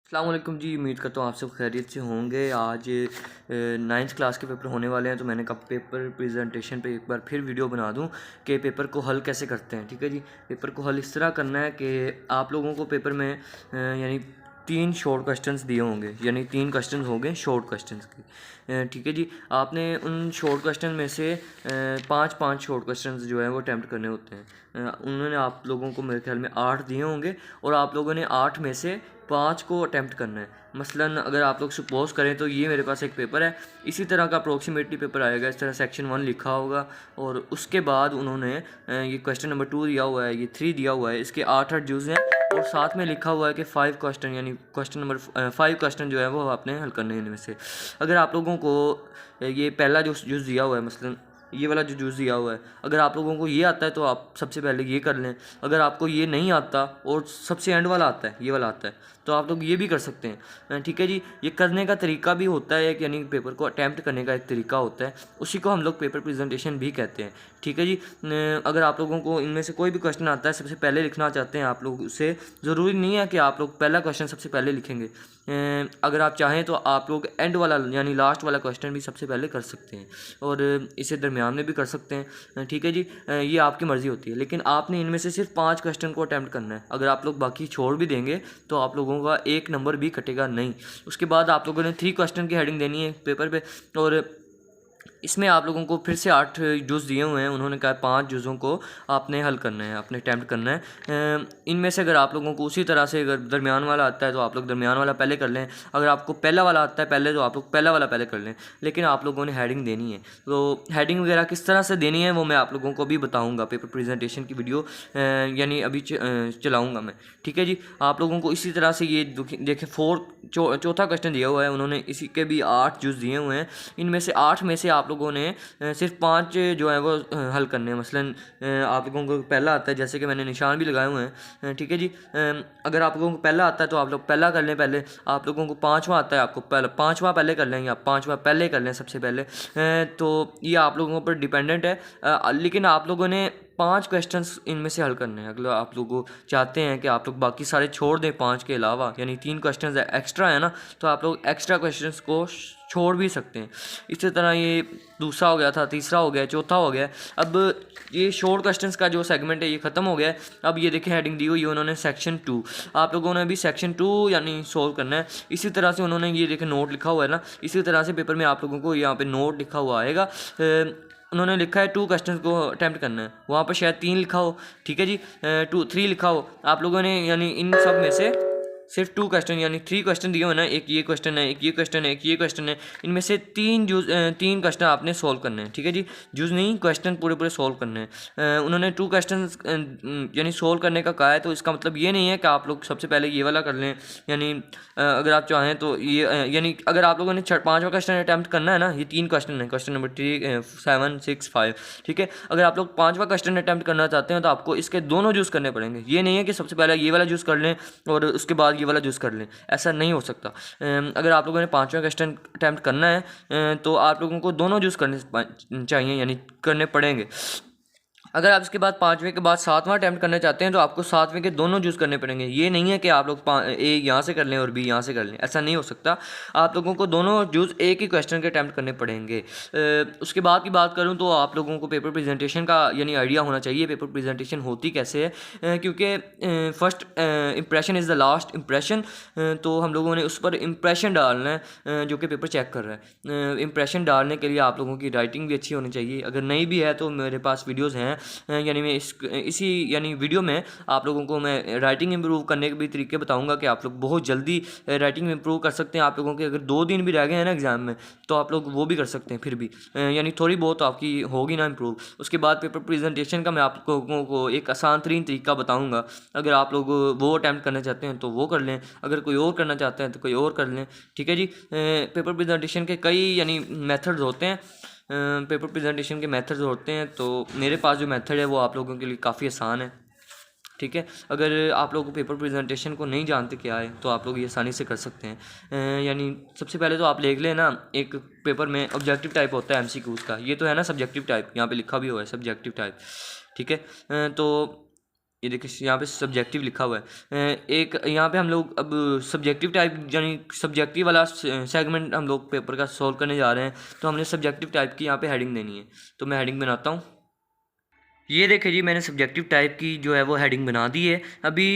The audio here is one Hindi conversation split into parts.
अस्सलाम वालेकुम जी। उम्मीद करता हूँ आप सब खैरियत से होंगे। आज 9th क्लास के पेपर होने वाले हैं, तो मैंने कहा पेपर प्रेजेंटेशन पे एक बार फिर वीडियो बना दूँ कि पेपर को हल कैसे करते हैं। ठीक है जी, पेपर को हल इस तरह करना है कि आप लोगों को पेपर में यानी 3 शॉर्ट क्वेश्चंस दिए होंगे, यानी 3 क्वेश्चन होंगे शॉर्ट क्वेश्चंस की। ठीक है जी, आपने उन शॉर्ट क्वेश्चन में से 5 शॉर्ट क्वेश्चंस जो है वो अटैम्प्ट करने होते हैं। उन्होंने आप लोगों को मेरे ख्याल में 8 दिए होंगे और आप लोगों ने 8 में से 5 को अटैम्प्ट करना है। मसलन अगर आप लोग सपोज करें तो ये मेरे पास एक पेपर है, इसी तरह का अप्रोक्सीमेटली पेपर आएगा। इस तरह सेक्शन 1 लिखा होगा और उसके बाद उन्होंने ये क्वेश्चन नंबर 2 दिया हुआ है, ये 3 दिया हुआ है, इसके 8 जूज़ हैं और साथ में लिखा हुआ है कि 5 क्वेश्चन, यानी क्वेश्चन नंबर 5 क्वेश्चन जो है वो आपने हल करने हैं इनमें से। अगर आप लोगों को ये पहला जो जूज़ दिया हुआ है, मसलन ये वाला जो जूस दिया हुआ है, अगर आप लोगों को ये आता है तो आप सबसे पहले ये कर लें। अगर आपको ये नहीं आता और सबसे एंड वाला आता है, ये वाला आता है, तो आप लोग ये भी कर सकते हैं। ठीक है जी, ये करने का तरीका भी होता है, यानी पेपर को अटैम्प्ट करने का एक तरीका होता है, उसी को हम लोग पेपर प्रेजेंटेशन भी कहते हैं। ठीक है जी, अगर आप लोगों को इनमें से कोई भी क्वेश्चन आता है सबसे पहले लिखना चाहते हैं आप लोग, उससे ज़रूरी नहीं है कि आप लोग पहला क्वेश्चन सबसे पहले लिखेंगे। अगर आप चाहें तो आप लोग एंड वाला यानी लास्ट वाला क्वेश्चन भी सबसे पहले कर सकते हैं और इसे दरमियान में भी कर सकते हैं। ठीक है जी, ये आपकी मर्ज़ी होती है, लेकिन आपने इनमें से सिर्फ 5 क्वेश्चन को अटैम्प्ट करना है। अगर आप लोग बाकी छोड़ भी देंगे तो आप लोगों का एक नंबर भी कटेगा नहीं। उसके बाद आप लोगों ने 3 क्वेश्चन की हेडिंग देनी है पेपर पे और इसमें आप लोगों को फिर से 8 जुज़ दिए हुए हैं। उन्होंने कहा 5 जुज़ों को आपने हल करना है, आपने अटैम्प्ट करना है। इनमें से अगर आप लोगों को उसी तरह से अगर दरमियान वाला आता है तो आप लोग दरमियान वाला पहले कर लें। अगर आपको पहला वाला आता है पहले, तो आप लोग पहला वाला पहले कर लें, लेकिन आप लोगों ने हेडिंग देनी है। तो हेडिंग वगैरह किस तरह से देनी है वो मैं आप लोगों को भी बताऊँगा। पेपर प्रेजेंटेशन की वीडियो यानी अभी चलाऊँगा मैं। ठीक है जी, आप लोगों को इसी तरह से ये देखें चौथा क्वेश्चन दिया हुआ है, उन्होंने इसी के भी 8 जुज़ दिए हुए हैं। इनमें से 8 में से आप लोगों ने सिर्फ 5 जो है वो हल करने हैं। मसलन आप लोगों को पहला आता है, जैसे कि मैंने निशान भी लगाए हुए हैं। ठीक है जी, अगर आप लोगों को पहला आता है तो आप लोग पहला कर लें पहले। आप लोगों को 5वां आता है, आपको पहला 5वां पहले कर लें या 5वां पहले कर लें सबसे पहले। तो ये आप लोगों पर डिपेंडेंट है, लेकिन आप लोगों ने 5 क्वेश्चंस इनमें से हल करने हैं। अगर आप लोग चाहते हैं कि आप लोग बाकी सारे छोड़ दें 5 के अलावा, यानी 3 क्वेश्चंस एक्स्ट्रा है ना, तो आप लोग एक्स्ट्रा क्वेश्चंस को छोड़ भी सकते हैं। इसी तरह ये दूसरा हो गया था, तीसरा हो गया, चौथा हो गया। अब ये शॉर्ट क्वेश्चंस का जो सेगमेंट है ये ख़त्म हो गया है। अब ये देखिए हेडिंग दी हुई है उन्होंने सेक्शन 2। आप लोगों ने भी सेक्शन 2 यानी सोल्व करना है। इसी तरह से उन्होंने ये देखिए नोट लिखा हुआ है ना, इसी तरह से पेपर में आप लोगों को यहाँ पे नोट लिखा हुआ आएगा। उन्होंने लिखा है 2 क्वेश्चंस को अटैम्प्ट करना है, वहाँ पर शायद 3 लिखा हो। ठीक है जी, 3 लिखा हो। आप लोगों ने यानी इन सब में से सिर्फ 2 क्वेश्चन यानी 3 क्वेश्चन दिए हुए ना, एक ये क्वेश्चन है, एक ये क्वेश्चन है, एक ये क्वेश्चन है, इनमें से 3 क्वेश्चन आपने सॉल्व करने हैं। ठीक है जी, जूज नहीं, क्वेश्चन पूरे पूरे सॉल्व करने हैं। उन्होंने 2 क्वेश्चन यानी सॉल्व करने का कहा है, तो इसका मतलब ये नहीं है कि आप लोग सबसे पहले ये वाला कर लें। यानी अगर आप चाहें तो ये यानी अगर आप लोगों ने 5वां क्वेश्चन अटैम्प्ट करना है ना, ये 3 क्वेश्चन है, क्वेश्चन नंबर 3, 7, 6, 5। ठीक है, अगर आप लोग 5वां क्वेश्चन अटैम्प्ट करना चाहते हैं तो आपको इसके दोनों जूस करने पड़ेंगे। ये नहीं है कि सबसे पहले ये वाला जूस कर लें और उसके बाद ये वाला जूस कर लें, ऐसा नहीं हो सकता। अगर आप लोगों ने 5वां क्वेश्चन अटैम्प्ट करना है तो आप लोगों को दोनों जूस करने चाहिए, यानी करने पड़ेंगे। अगर आप इसके बाद 5वें के बाद 7वां अटैम्प्ट करना चाहते हैं तो आपको 7वें के दोनों जूस करने पड़ेंगे। ये नहीं है कि आप लोग ए यहाँ से कर लें और बी यहाँ से कर लें, ऐसा नहीं हो सकता। आप लोगों को दोनों जूस एक ही क्वेश्चन के अटैम्प्ट करने पड़ेंगे। उसके बाद की बात करूँ तो आप लोगों को पेपर प्रेजेंटेशन का यानी आइडिया होना चाहिए पेपर प्रेजेंटेशन होती कैसे है, क्योंकि first impression is the last impression. तो हम लोगों ने उस पर इम्प्रेशन डालना है जो कि पेपर चेक कर रहा है। इम्प्रेशन डालने के लिए आप लोगों की राइटिंग भी अच्छी होनी चाहिए। अगर नहीं भी है तो मेरे पास वीडियोज़ हैं, यानी मैं इसी यानी वीडियो में आप लोगों को मैं राइटिंग इंप्रूव करने के भी तरीके बताऊंगा कि आप लोग बहुत जल्दी राइटिंग इंप्रूव कर सकते हैं। आप लोगों के अगर 2 दिन भी रह गए हैं ना एग्ज़ाम में, तो आप लोग वो भी कर सकते हैं फिर भी, यानी थोड़ी बहुत आपकी होगी ना इंप्रूव। उसके बाद पेपर प्रेजेंटेशन का मैं आप लोगों को एक आसान तरीन तरीका बताऊँगा। अगर आप लोग वो अटैम्प्ट करना चाहते हैं तो वो कर लें, अगर कोई और करना चाहते हैं तो कोई और कर लें। ठीक है जी, पेपर प्रेजेंटेशन के कई यानी मेथड्स होते हैं, पेपर प्रेजेंटेशन के मेथड्स होते हैं। तो मेरे पास जो मेथड है वो आप लोगों के लिए काफ़ी आसान है। ठीक है, अगर आप लोग पेपर प्रेजेंटेशन को नहीं जानते क्या है तो आप लोग ये आसानी से कर सकते हैं। यानी सबसे पहले तो आप देख लें ना, एक पेपर में ऑब्जेक्टिव टाइप होता है एमसीक्यूज़ का, ये तो है ना सब्जेक्टिव टाइप, यहाँ पे लिखा भी हुआ है सब्जेक्टिव टाइप। ठीक है, तो ये देखिए यहाँ पे सब्जेक्टिव लिखा हुआ है। एक यहाँ पे हम लोग अब सब्जेक्टिव टाइप यानी सब्जेक्टिव वाला सेगमेंट हम लोग पेपर का सॉल्व करने जा रहे हैं, तो हमने सब्जेक्टिव टाइप की यहाँ पे हेडिंग देनी है। तो मैं हेडिंग बनाता हूँ। ये देखिए जी, मैंने सब्जेक्टिव टाइप की जो है वो हेडिंग बना दी है। अभी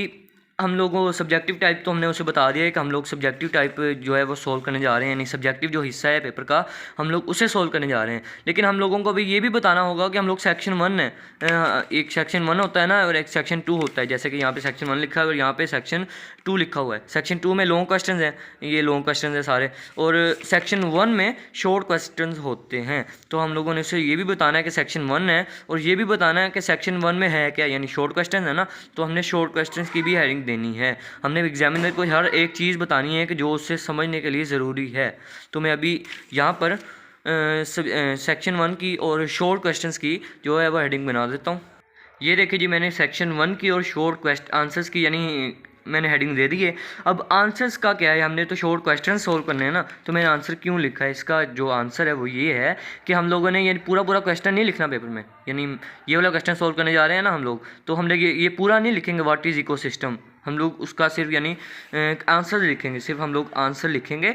हम लोगों को सब्जेक्टिव टाइप तो हमने उसे बता दिया है कि हम लोग सब्जेक्टिव टाइप जो है वो सोल्व करने जा रहे हैं, यानी सब्जेक्टिव जो हिस्सा है पेपर का हम लोग उसे सोल्व करने जा रहे हैं। लेकिन हम लोगों को अभी ये भी बताना होगा कि हम लोग सेक्शन 1 है, एक सेक्शन 1 होता है ना और एक सेक्शन 2 होता है। जैसे कि यहाँ पे सेक्शन 1 लिखा है और यहाँ पे सेक्शन 2 लिखा हुआ है। सेक्शन 2 में लॉन्ग क्वेश्चन हैं, ये लॉन्ग क्वेश्चन है सारे, और सेक्शन 1 में शॉर्ट क्वेश्चन होते हैं। तो हम लोगों ने उसे ये भी बताना है कि सेक्शन 1 है और ये भी बताना है कि सेक्शन 1 में है क्या, यानी शॉर्ट क्वेश्चन है ना, तो हमने शॉर्ट क्वेश्चन की भी हेडिंग देनी है। हमने एग्जामिनर को हर एक चीज़ बतानी है कि जो उससे समझने के लिए ज़रूरी है। तो मैं अभी यहाँ पर सेक्शन 1 की और शॉर्ट क्वेश्चंस की जो है वो हेडिंग बना देता हूँ। ये देखिए जी, मैंने सेक्शन 1 की और शॉर्ट क्वेश्चन आंसर्स की यानी मैंने हेडिंग दे दी है। अब आंसर्स का क्या है, हमने तो शॉर्ट क्वेश्चन सोल्व करने हैं ना, तो मैंने आंसर क्यों लिखा है, इसका जो आंसर है वो ये है कि हम लोगों ने ये पूरा क्वेश्चन नहीं लिखना पेपर में, यानी ये वाला क्वेश्चन सोल्व करने जा रहे हैं ना हम लोग, तो हम लोग ये पूरा नहीं लिखेंगे व्हाट इज़ इकोसिस्टम, हम लोग उसका सिर्फ यानी आंसर लिखेंगे, सिर्फ हम लोग आंसर लिखेंगे।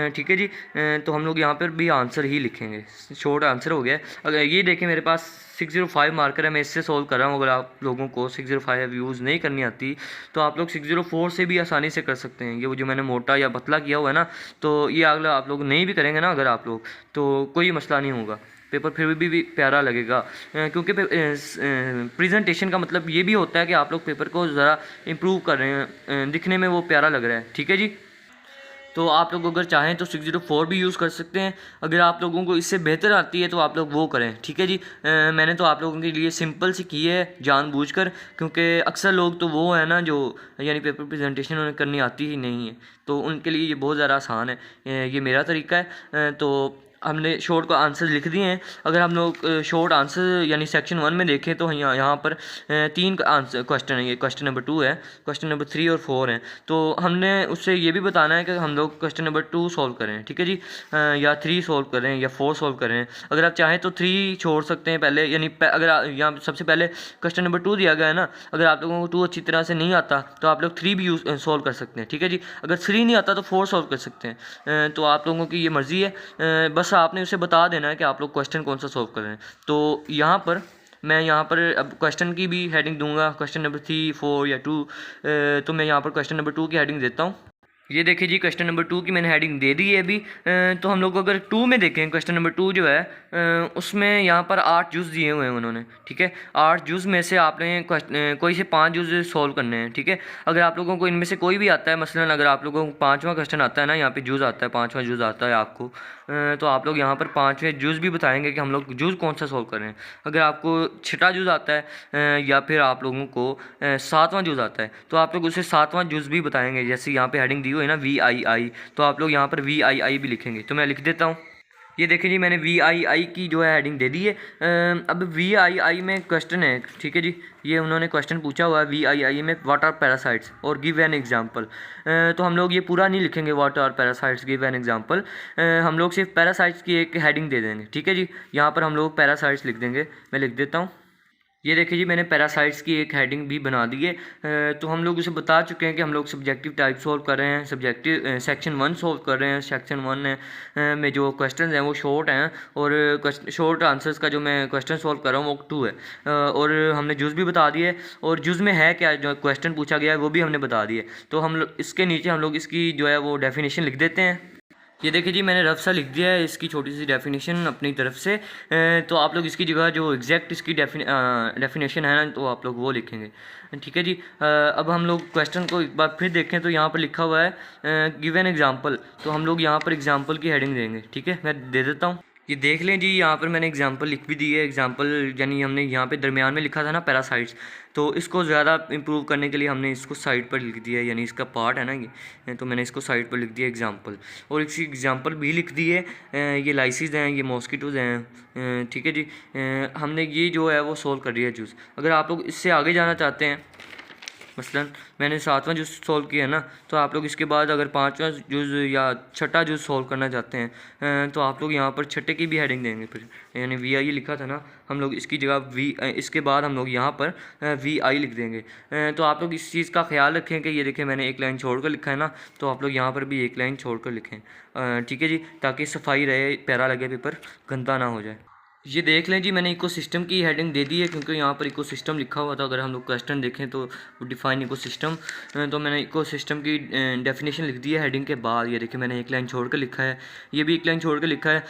ठीक है जी, तो हम लोग यहाँ पर भी आंसर ही लिखेंगे, शॉर्ट आंसर हो गया। अगर ये देखें मेरे पास 605 मार्कर है, मैं इससे सोल्व कर रहा हूँ। अगर आप लोगों को 605 यूज़ नहीं करनी आती तो आप लोग 604 से भी आसानी से कर सकते हैं। ये जो मैंने मोटा या पतला किया हुआ है ना, तो ये अगला आप लोग नहीं भी करेंगे ना अगर आप लोग, तो कोई मसला नहीं होगा, पेपर फिर भी प्यारा लगेगा। क्योंकि प्रेजेंटेशन का मतलब ये भी होता है कि आप लोग पेपर को ज़रा इम्प्रूव कर रहे हैं, दिखने में वो प्यारा लग रहा है। ठीक है जी, तो आप लोग अगर चाहें तो 604 भी यूज़ कर सकते हैं। अगर आप लोगों को इससे बेहतर आती है तो आप लोग वो करें। ठीक है जी, मैंने तो आप लोगों के लिए सिंपल सी की है जानबूझकर, क्योंकि अक्सर लोग तो वो है ना जो यानी पेपर प्रेजेंटेशन उन्हें करनी आती ही नहीं है, तो उनके लिए ये बहुत ज़्यादा आसान है। ये मेरा तरीका है। तो हमने शॉर्ट को आंसर लिख दिए हैं। अगर हम लोग शॉर्ट आंसर यानी सेक्शन 1 में देखें तो यहाँ पर 3 आंसर क्वेश्चन है, ये क्वेश्चन नंबर 2 है, क्वेश्चन नंबर 3 और 4 हैं। तो हमने उससे ये भी बताना है कि हम लोग क्वेश्चन नंबर 2 सॉल्व करें। ठीक है जी, या 3 सॉल्व करें या 4 सॉल्व करें। अगर आप चाहें तो 3 छोड़ सकते हैं पहले, यानी अगर यहाँ सबसे पहले क्वेश्चन नंबर 2 दिया गया है ना, अगर आप लोगों को 2 अच्छी तरह से नहीं आता तो आप लोग 3 भी सॉल्व कर सकते हैं। ठीक है जी, अगर 3 नहीं आता तो 4 सॉल्व कर सकते हैं। तो आप लोगों की ये मर्ज़ी है, बस आपने उसे बता देना है कि आप लोग क्वेश्चन कौन सा सॉल्व कर रहे हैं। तो मैं यहाँ पर अब क्वेश्चन की भी हेडिंग दूंगा, क्वेश्चन नंबर 3, 4 या 2। तो मैं यहाँ पर क्वेश्चन नंबर 2 की हेडिंग देता हूँ। ये देखिए जी, क्वेश्चन नंबर 2 की मैंने हेडिंग दे दी है अभी। तो हम लोग अगर 2 में देखें, क्वेश्चन नंबर 2 जो है उसमें यहाँ पर 8 जुज़ दिए हुए हैं उन्होंने। ठीक है, 8 जुज़ में से आपने कोई से 5 जुज़ सॉल्व करने हैं। ठीक है, अगर आप लोगों को इनमें से कोई भी आता है, मसलन अगर आप लोगों को 5वां क्वेश्चन आता है ना, यहाँ पे जुज़ आता है, 5वां जुज़ आता है आपको, तो आप लोग यहाँ पर 5वें जुज़ भी बताएंगे कि हम लोग जुज़ कौन सा सॉल्व कर रहे हैं। अगर आपको 6ठा जुज़ आता है या फिर आप लोगों को 7वां जुज़ आता है तो आप लोग उसे 7वां जुज़ भी बताएंगे। जैसे यहाँ पे हेडिंग दी हुई है ना VII, तो आप लोग यहाँ पर VII भी लिखेंगे। तो मैं लिख देता हूँ। ये देखिए जी, मैंने VII की जो है हेडिंग दे दी है। अब VII में क्वेश्चन है। ठीक है जी, ये उन्होंने क्वेश्चन पूछा हुआ है VII में, व्हाट आर पैरासाइट्स और गिव एन एग्जांपल। तो हम लोग ये पूरा नहीं लिखेंगे what are parasites give an example, हम लोग सिर्फ पैरासाइट्स की एक हेडिंग दे देंगे। ठीक है जी, यहाँ पर हम लोग पैरासाइट्स लिख देंगे। मैं लिख देता हूँ। ये देखिए जी, मैंने पैरासाइट्स की एक हेडिंग भी बना दी है। तो हम लोग उसे बता चुके हैं कि हम लोग सब्जेक्टिव टाइप सॉल्व कर रहे हैं, सब्जेक्टिव सेक्शन 1 सॉल्व कर रहे हैं। सेक्शन 1 में जो क्वेश्चन हैं वो शॉर्ट हैं, और शॉर्ट आंसर्स का जो मैं क्वेश्चन सॉल्व कर रहा हूँ वो 2 है। और हमने जुज़ भी बता दिए, और जुज़ में है क्या जो क्वेश्चन पूछा गया है वो भी हमने बता दिए। तो हम लोग इसके नीचे हम लोग इसकी जो है वो डेफिनेशन लिख देते हैं। ये देखिए जी, मैंने रफ सा लिख दिया है इसकी छोटी सी डेफिनेशन अपनी तरफ से। तो आप लोग इसकी जगह जो एग्जैक्ट इसकी डेफिनेशन है ना, तो आप लोग वो लिखेंगे। ठीक है जी, अब हम लोग क्वेश्चन को एक बार फिर देखें तो यहाँ पर लिखा हुआ है गिव एन एग्जांपल, तो हम लोग यहाँ पर एग्जांपल की हेडिंग देंगे। ठीक है, मैं दे देता हूँ। ये देख लें जी, यहाँ पर मैंने एग्जांपल लिख भी दी है। एग्जांपल यानी हमने यहाँ पे दरमियान में लिखा था ना पैरासाइट्स, तो इसको ज़्यादा इंप्रूव करने के लिए हमने इसको साइड पर लिख दिया है, यानी इसका पार्ट है ना ये, तो मैंने इसको साइड पर लिख दिया एग्जांपल। और इसकी एग्जांपल भी लिख दी है, ये लाइसिस हैं, ये मॉस्किटोज़ हैं। ठीक है जी, हमने ये जो है वो सोल्व कर दिया है जूस। अगर आप लोग इससे आगे जाना चाहते हैं मसलन मैंने 7वां जुज़ सॉल्व किया है ना, तो आप लोग इसके बाद अगर 5वां जुज़ या छठा जुज़ सॉल्व करना चाहते हैं तो आप लोग यहाँ पर छठे की भी हेडिंग देंगे फिर, यानी VI लिखा था ना, हम लोग इसकी जगह इसके बाद हम लोग यहाँ पर VI लिख देंगे। तो आप लोग इस चीज़ का ख्याल रखें कि ये देखें मैंने एक लाइन छोड़ कर लिखा है ना, तो आप लोग यहाँ पर भी एक लाइन छोड़ कर लिखें, ठीक है जी, ताकि सफाई रहे, प्यारा लगे, पेपर गंदा ना हो जाए। ये देख लें जी, मैंने इकोसिस्टम की हेडिंग दे दी है, क्योंकि यहाँ पर इकोसिस्टम लिखा हुआ था। अगर हम लोग क्वेश्चन देखें तो डिफाइन इकोसिस्टम, तो मैंने इकोसिस्टम की डेफिनेशन लिख दी है हेडिंग के बाद। ये देखिए मैंने एक लाइन छोड़ कर लिखा है, ये भी एक लाइन छोड़ कर लिखा है।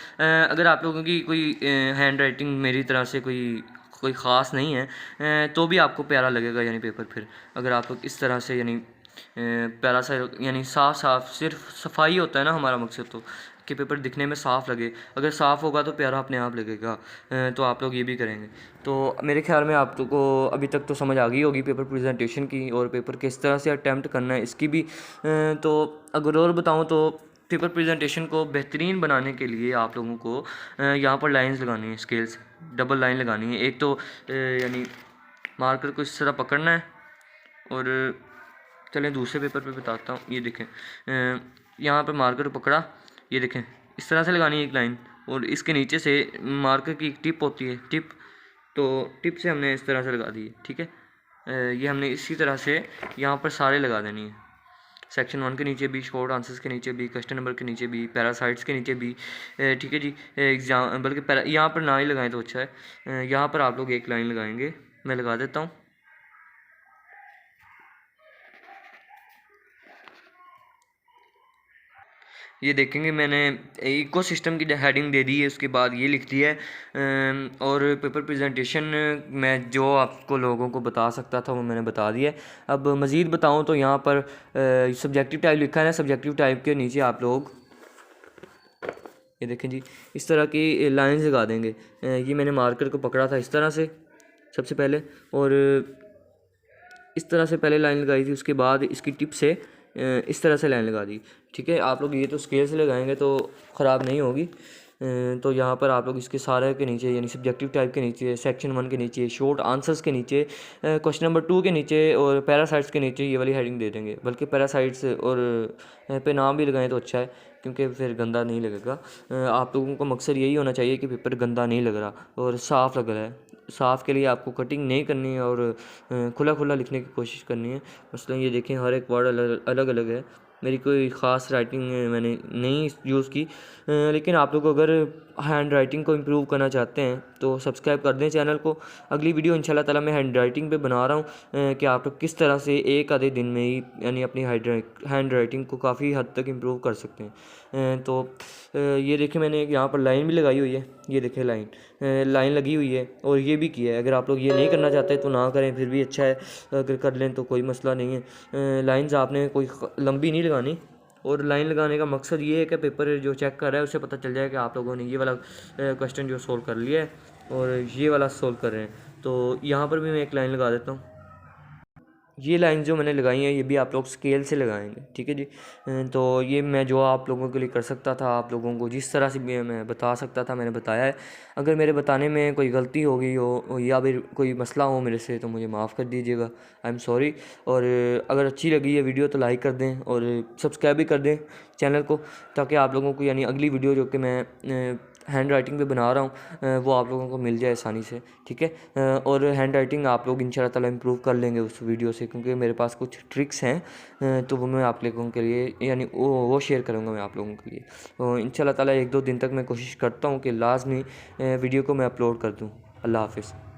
अगर आप लोगों की कोई हैंड राइटिंग मेरी तरह से कोई ख़ास नहीं है तो भी आपको प्यारा लगेगा यानी पेपर। फिर अगर आप लोग इस तरह से यानी प्यारा सा यानी साफ़ साफ़, सिर्फ सफाई होता है ना हमारा मकसद, तो कि पेपर दिखने में साफ़ लगे। अगर साफ़ होगा तो प्यारा अपने आप लगेगा। तो आप लोग ये भी करेंगे। तो मेरे ख्याल में आप को अभी तक तो समझ आ गई होगी पेपर प्रेजेंटेशन की, और पेपर किस तरह से अटैम्प्ट करना है इसकी भी। तो अगर और बताऊँ तो पेपर प्रेजेंटेशन को बेहतरीन बनाने के लिए आप लोगों को यहाँ पर लाइंस लगानी है, स्केल से डबल लाइन लगानी है। एक तो यानी मार्कर को इस तरह पकड़ना है, और चलें दूसरे पेपर पे बताता हूँ। ये देखें यहाँ पर मार्कर पकड़ा, ये देखें इस तरह से लगानी है एक लाइन, और इसके नीचे से मार्कर की एक टिप होती है, टिप, तो टिप से हमने इस तरह से लगा दी है, ठीक है। ये हमने इसी तरह से यहाँ पर सारे लगा देनी है, सेक्शन 1 के नीचे भी, शॉर्ट आंसर्स के नीचे भी, क्वेश्चन नंबर के नीचे भी, पैरासाइट्स के नीचे भी, ठीक है जी। एग्जाम बल्कि यहाँ पर ना ही लगाएं तो अच्छा है। यहाँ पर आप लोग एक लाइन लगाएंगे, मैं लगा देता हूँ। ये देखेंगे मैंने इकोसिस्टम की हेडिंग दे दी है, उसके बाद ये लिख दिया है। और पेपर प्रेजेंटेशन मैं जो आपको लोगों को बता सकता था वो मैंने बता दिया है। अब मज़ीद बताऊं तो यहाँ पर सब्जेक्टिव टाइप लिखा है ना, सब्जेक्टिव टाइप के नीचे आप लोग ये देखें जी इस तरह की लाइंस लगा देंगे। ये मैंने मार्कर को पकड़ा था इस तरह से सबसे पहले, और इस तरह से पहले लाइन लगाई थी, उसके बाद इसकी टिप से इस तरह से लाइन लगा दी, ठीक है। आप लोग ये तो स्केल से लगाएंगे तो ख़राब नहीं होगी। तो यहाँ पर आप लोग इसके सारे के नीचे यानी सब्जेक्टिव टाइप के नीचे, सेक्शन 1 के नीचे, शॉर्ट आंसर्स के नीचे, क्वेश्चन नंबर 2 के नीचे और पैरासाइट्स के नीचे ये वाली हेडिंग दे देंगे। बल्कि पैरासाइट्स और पे नाम भी लगाएं तो अच्छा है, क्योंकि फिर गंदा नहीं लगेगा। आप लोगों का मकसद यही होना चाहिए कि पेपर गंदा नहीं लग रहा और साफ़ लग रहा है। साफ़ के लिए आपको कटिंग नहीं करनी है और खुला खुला लिखने की कोशिश करनी है। मसलन ये देखें हर एक वर्ड अलग अलग है, मेरी कोई ख़ास राइटिंग मैंने नहीं यूज़ की। लेकिन आप लोग अगर हैंड राइटिंग को इम्प्रूव करना चाहते हैं तो सब्सक्राइब कर दें चैनल को। अगली वीडियो इंशाल्लाह ताला मैं हैंड राइटिंग पे बना रहा हूँ कि आप लोग किस तरह से एक आधे दिन में ही यानी अपनी हैंड राइटिंग को काफ़ी हद तक इम्प्रूव कर सकते हैं। तो ये देखें मैंने यहाँ पर लाइन भी लगाई हुई है, ये देखें लाइन लगी हुई है, और ये भी किया है। अगर आप लोग ये नहीं करना चाहते तो ना करें, फिर भी अच्छा है। अगर कर लें तो कोई मसला नहीं है। लाइंस आपने कोई लंबी नहीं लगानी, और लाइन लगाने का मकसद ये है कि पेपर जो चेक कर रहा है उसे पता चल जाए कि आप लोगों ने ये वाला क्वेश्चन जो सोल्व कर लिया है और ये वाला सोल्व कर रहे हैं। तो यहाँ पर भी मैं एक लाइन लगा देता हूँ। ये लाइन जो मैंने लगाई है ये भी आप लोग स्केल से लगाएंगे, ठीक है जी। तो ये मैं जो आप लोगों के लिए कर सकता था, आप लोगों को जिस तरह से मैं बता सकता था मैंने बताया है। अगर मेरे बताने में कोई गलती हो गई हो या फिर कोई मसला हो मेरे से तो मुझे माफ़ कर दीजिएगा, आई एम सॉरी। और अगर अच्छी लगी है वीडियो तो लाइक कर दें और सब्सक्राइब भी कर दें चैनल को, ताकि आप लोगों को यानी अगली वीडियो जो कि मैं हैंड राइटिंग पे बना रहा हूँ वो आप लोगों को मिल जाए आसानी से, ठीक है। और हैंड राइटिंग आप लोग इंशाल्लाह ताला इम्प्रूव कर लेंगे उस वीडियो से, क्योंकि मेरे पास कुछ ट्रिक्स हैं तो वो मैं आप लोगों के लिए यानी वो शेयर करूँगा मैं आप लोगों के लिए। तो इंशाल्लाह ताला 1-2 दिन तक मैं कोशिश करता हूँ कि लाजमी वीडियो को मैं अपलोड कर दूँ। अल्लाह हाफ़िज़।